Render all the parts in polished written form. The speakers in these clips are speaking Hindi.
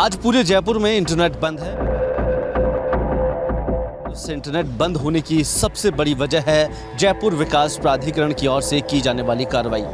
आज पूरे जयपुर में इंटरनेट बंद है। उस इंटरनेट बंद होने की सबसे बड़ी वजह है जयपुर विकास प्राधिकरण की ओर से की जाने वाली कार्रवाई।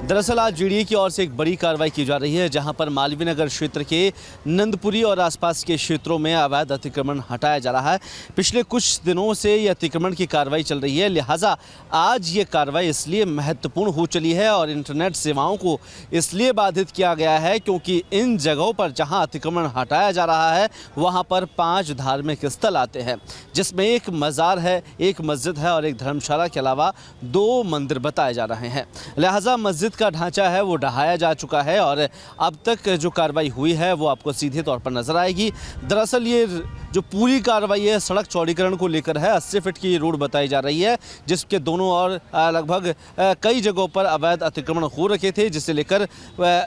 दरअसल आज जीडीए की ओर से एक बड़ी कार्रवाई की जा रही है, जहां पर मालवीय नगर क्षेत्र के नंदपुरी और आसपास के क्षेत्रों में अवैध अतिक्रमण हटाया जा रहा है। पिछले कुछ दिनों से ये अतिक्रमण की कार्रवाई चल रही है, लिहाजा आज ये कार्रवाई इसलिए महत्वपूर्ण हो चली है और इंटरनेट सेवाओं को इसलिए बाधित किया गया है क्योंकि इन जगहों पर जहां अतिक्रमण हटाया जा रहा है वहां पर 5 धार्मिक स्थल आते हैं, जिसमें एक मज़ार है, एक मस्जिद है और एक धर्मशाला के अलावा 2 मंदिर बताए जा रहे हैं। लिहाजा मस्जिद का ढांचा है वो ढहाया जा चुका है और अब तक जो कार्रवाई हुई है वो आपको सीधे तौर पर नजर आएगी। दरअसल ये जो पूरी कार्रवाई है सड़क चौड़ीकरण को लेकर है। 80 फीट की रोड बताई जा रही है, जिसके दोनों ओर लगभग कई जगहों पर अवैध अतिक्रमण हो रखे थे, जिसे लेकर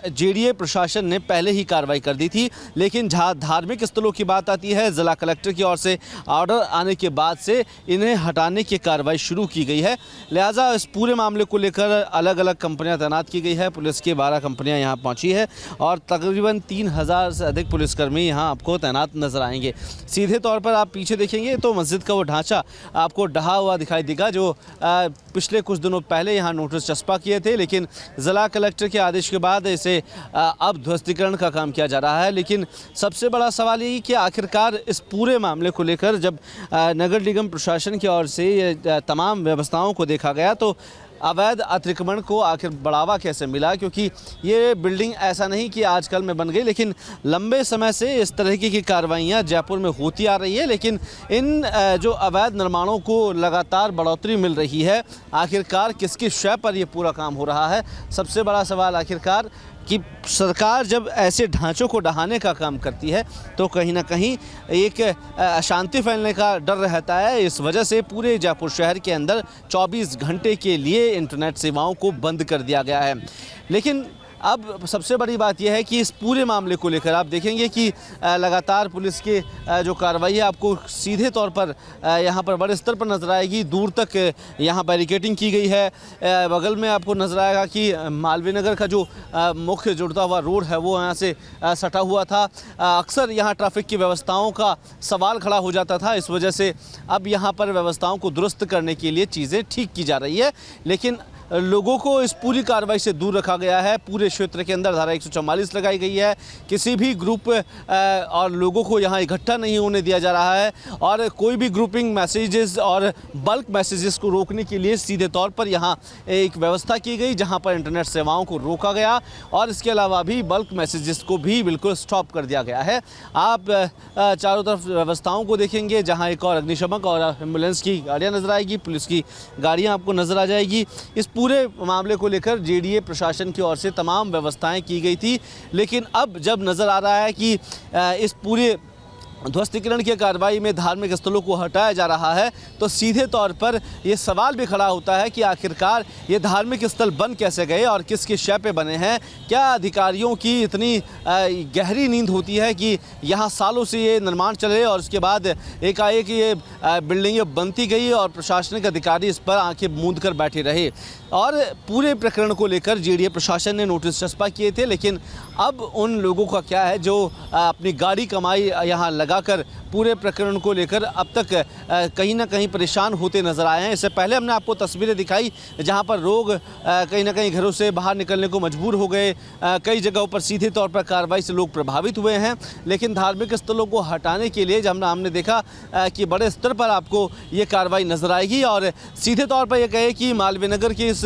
जीडीए प्रशासन ने पहले ही कार्रवाई कर दी थी। लेकिन जहाँ धार्मिक स्थलों की बात आती है, जिला कलेक्टर की ओर से ऑर्डर आने के बाद से इन्हें हटाने की कार्रवाई शुरू की गई है। लिहाजा इस पूरे मामले को लेकर अलग अलग कंपनियां तैनात की गई है। पुलिस की 12 कंपनियां यहां पहुंची है और तकरीबन 3000 से अधिक पुलिसकर्मी यहां आपको तैनात नजर आएंगे। सीधे तौर पर आप पीछे देखेंगे तो मस्जिद का वो ढांचा आपको ढहा हुआ दिखाई देगा, जो पिछले कुछ दिनों पहले यहां नोटिस चस्पा किए थे, लेकिन जिला कलेक्टर के आदेश के बाद इसे अब ध्वस्तीकरण का काम किया जा रहा है। लेकिन सबसे बड़ा सवाल ये कि आखिरकार इस पूरे मामले को लेकर जब नगर निगम प्रशासन की ओर से ये तमाम व्यवस्थाओं को देखा गया तो अवैध अतिक्रमण को आखिर बढ़ावा कैसे मिला, क्योंकि ये बिल्डिंग ऐसा नहीं कि आजकल में बन गई, लेकिन लंबे समय से इस तरह की कार्रवाइयाँ जयपुर में होती आ रही है। लेकिन इन जो अवैध निर्माणों को लगातार बढ़ोतरी मिल रही है, आखिरकार किसकी शय पर ये पूरा काम हो रहा है। सबसे बड़ा सवाल आखिरकार कि सरकार जब ऐसे ढांचों को ढहाने का काम करती है तो कहीं ना कहीं एक अशांति फैलने का डर रहता है। इस वजह से पूरे जयपुर शहर के अंदर 24 घंटे के लिए इंटरनेट सेवाओं को बंद कर दिया गया है। लेकिन अब सबसे बड़ी बात यह है कि इस पूरे मामले को लेकर आप देखेंगे कि लगातार पुलिस की जो कार्रवाई है आपको सीधे तौर पर यहाँ पर बड़े स्तर पर नज़र आएगी। दूर तक यहाँ बैरिकेडिंग की गई है। बगल में आपको नज़र आएगा कि मालवीय नगर का जो मुख्य जुड़ता हुआ रोड है वो यहाँ से सटा हुआ था। अक्सर यहाँ ट्रैफिक की व्यवस्थाओं का सवाल खड़ा हो जाता था, इस वजह से अब यहाँ पर व्यवस्थाओं को दुरुस्त करने के लिए चीज़ें ठीक की जा रही है। लेकिन लोगों को इस पूरी कार्रवाई से दूर रखा गया है। पूरे क्षेत्र के अंदर धारा 144 लगाई गई है। किसी भी ग्रुप और लोगों को यहाँ इकट्ठा नहीं होने दिया जा रहा है और कोई भी ग्रुपिंग मैसेजेस और बल्क मैसेजेस को रोकने के लिए सीधे तौर पर यहाँ एक व्यवस्था की गई, जहाँ पर इंटरनेट सेवाओं को रोका गया और इसके अलावा भी बल्क मैसेजेस को भी बिल्कुल स्टॉप कर दिया गया है। आप चारों तरफ व्यवस्थाओं को देखेंगे, जहाँ एक और अग्निशमक और एम्बुलेंस की गाड़ियाँ नज़र आएगी, पुलिस की गाड़ियाँ आपको नज़र आ जाएगी। इस पूरे मामले को लेकर जीडीए प्रशासन की ओर से तमाम व्यवस्थाएं की गई थी, लेकिन अब जब नज़र आ रहा है कि इस पूरे ध्वस्तीकरण की कार्रवाई में धार्मिक स्थलों को हटाया जा रहा है तो सीधे तौर पर यह सवाल भी खड़ा होता है कि आखिरकार ये धार्मिक स्थल बन कैसे गए और किसके शय पे बने हैं। क्या अधिकारियों की इतनी गहरी नींद होती है कि यहाँ सालों से ये निर्माण चले और उसके बाद एकाएक ये बिल्डिंगें बनती गई और प्रशासनिक अधिकारी इस पर आंखें मूंद कर बैठे रहे। और पूरे प्रकरण को लेकर जीडीए प्रशासन ने नोटिस चस्पा किए थे, लेकिन अब उन लोगों का क्या है जो अपनी गाड़ी कमाई यहाँ लगाकर पूरे प्रकरण को लेकर अब तक कहीं ना कहीं परेशान होते नजर आए हैं। इससे पहले हमने आपको तस्वीरें दिखाई जहां पर लोग कहीं ना कहीं घरों से बाहर निकलने को मजबूर हो गए। कई जगहों पर सीधे तौर पर कार्रवाई से लोग प्रभावित हुए हैं, लेकिन धार्मिक स्थलों को हटाने के लिए जब हमने देखा कि बड़े स्तर पर आपको ये कार्रवाई नजर आएगी और सीधे तौर पर यह कहे कि मालवीय नगर की इस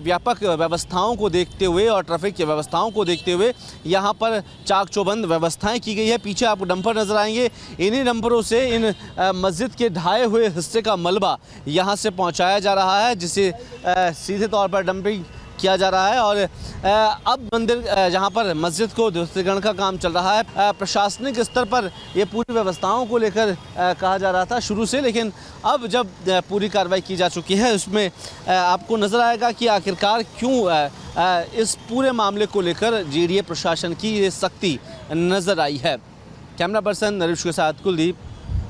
व्यापक व्यवस्थाओं को देखते हुए और ट्रैफिक की व्यवस्थाओं को देखते हुए यहाँ पर चाक चौबंद व्यवस्थाएँ की गई है। पीछे आपको डंपर नजर आएंगे, इन्हीं नंबरों से इन मस्जिद के ढाए हुए हिस्से का मलबा यहाँ से पहुँचाया जा रहा है, जिसे सीधे तौर पर डंपिंग किया जा रहा है। और अब मंदिर जहाँ पर मस्जिद को ध्वस्तीकरण का काम चल रहा है, प्रशासनिक स्तर पर ये पूरी व्यवस्थाओं को लेकर कहा जा रहा था शुरू से, लेकिन अब जब पूरी कार्रवाई की जा चुकी है उसमें आपको नज़र आएगा कि आखिरकार क्यों इस पूरे मामले को लेकर जीडीए प्रशासन की ये सख्ती नज़र आई है। कैमरा पर्सन नरेश के साथ कुलदीप,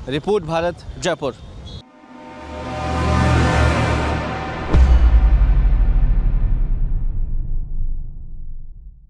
रिपोर्ट भारत, जयपुर।